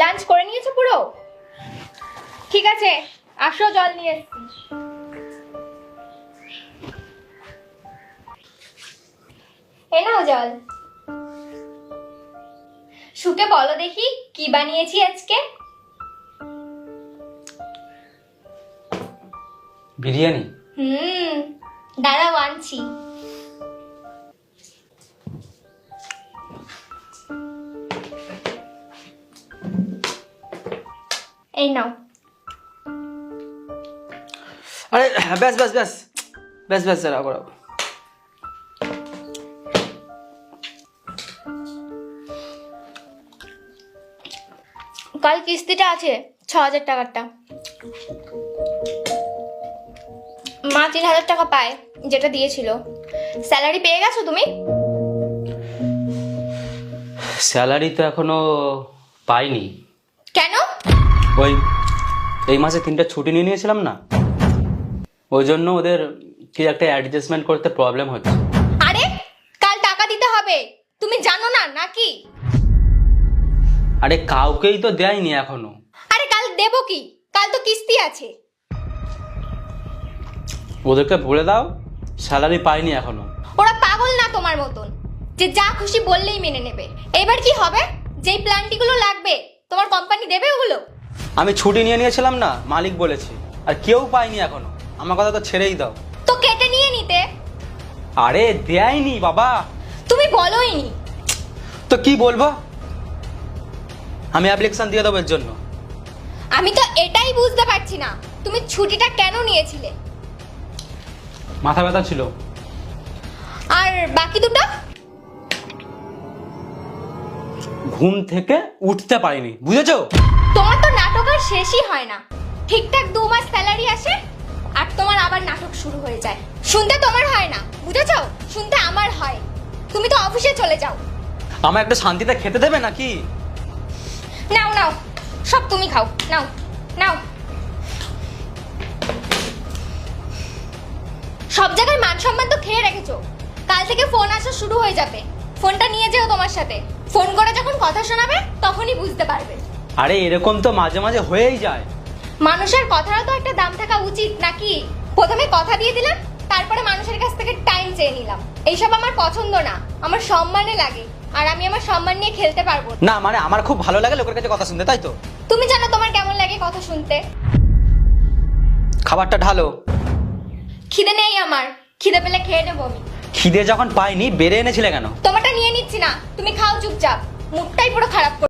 Lunch করে নিয়েছো পুরো? ঠিক আছে, আসো জল নিয়ে এসছি। এ নাও জল। শুকে বলো দেখি কি বানিয়েছি আজকে। বিরিয়ানি। দাঁড়াও আনছি। এই নাও। আরে ব্যাস ব্যাস ব্যাস ব্যাস ব্যাস রাখো রাখো। কাল কিস্তিটা আছে 6,000 টাকারটা। মা 3,000 টাকা পায়, যেটা দিয়েছিল। স্যালারি পেয়ে গেছো তুমি? স্যালারি তো এখনো পাইনি। কেন? ওই এই মাসে 3টা ছুটি নিয়ে নিয়েছিলাম না, ওই জন্য ওদের কি একটা অ্যাডজাস্টমেন্ট করতে প্রবলেম হচ্ছে। আরে কাল টাকা দিতে হবে, তুমি জানো না নাকি? আরে কাউকেই তো দেয়নি এখনো। আরে কাল দেবো কি, কাল তো কিস্তি আছে। ওদেরকে বলে দাও স্যালারি পাইনি এখনো। ওরা পাগল না তোমার মতন যে যা খুশি বললেই মেনে নেবে। এবার কি হবে? যেই প্ল্যানটিগুলো লাগবে তোমার কোম্পানি দেবে ওগুলো? আমি ছুটি নিয়ে নিয়েছিলাম না, মালিক বলেছে, আর কেউ পাইনি এখনো। আমার কথা তো ছেড়েই দাও। তো কেটে নিয়ে নিতে। আরে দেয়নি বাবা। তুমি বলোইনি। তো কি বলবো? আমি অ্যাপ্লিকেশন দিয়ে দেবো এর জন্য। আমি তো এটাই বুঝতে পারছি না তুমি ছুটিটা কেন নিয়েছিলে। মাথা ব্যথা ছিল। আর বাকি দুটো? ঘুম থেকে উঠতে পারিনি, বুঝেছো? তোমার তো নাটক আর শেষই হয় না। ঠিকঠাক 2 মাস স্যালারি আসে আর তোমার আবার নাটক শুরু হয়ে যায়। শুনতে তোমার হয় না, বুঝেছো? শুনতে আমার হয়। তুমি তো অফিসে চলে যাও। আমার একটা শান্তিতে খেতে দেবে নাকি? নাও নাও, সব তুমি খাও। নাও নাও। সব জায়গায় মান সম্মান তো খেয়ে রেখেছো। কাল থেকে ফোন আসা শুরু হয়ে যাবে। ফোনটা নিয়ে যেও তোমার সাথে। ফোন করে যখন কথা শোনাবে তখনই বুঝতে পারবে। আরে এরকম তো মাঝে মাঝে হয়েই যায়। মানুষের কথারও তো একটা দাম থাকা উচিত নাকি? প্রথমে কথা দিয়ে দিলাম, তারপরে মানুষের কাছ থেকে টাইম চেয়ে নিলাম। এইসব আমার পছন্দ না, আমার সম্মানে লাগে। আর আমি আমার সম্মান নিয়ে খেলতে পারবো না। না মানে আমার খুব ভালো লাগে লোকের কাছে কথা শুনতে, তাই তো? তুমি জানো তোমার কেমন লাগে কথা শুনতে। খাবারটা ঢালো। খিদে নেই আমার, খিদে পেলে খেয়ে নেবো আমি। খিদে যখন পাইনি বেড়ে এনেছিলে কেন? তোমারটা নিয়ে নিচ্ছি না, তুমি খাও চুপচাপ। মুখটাই পুরো খারাপ করে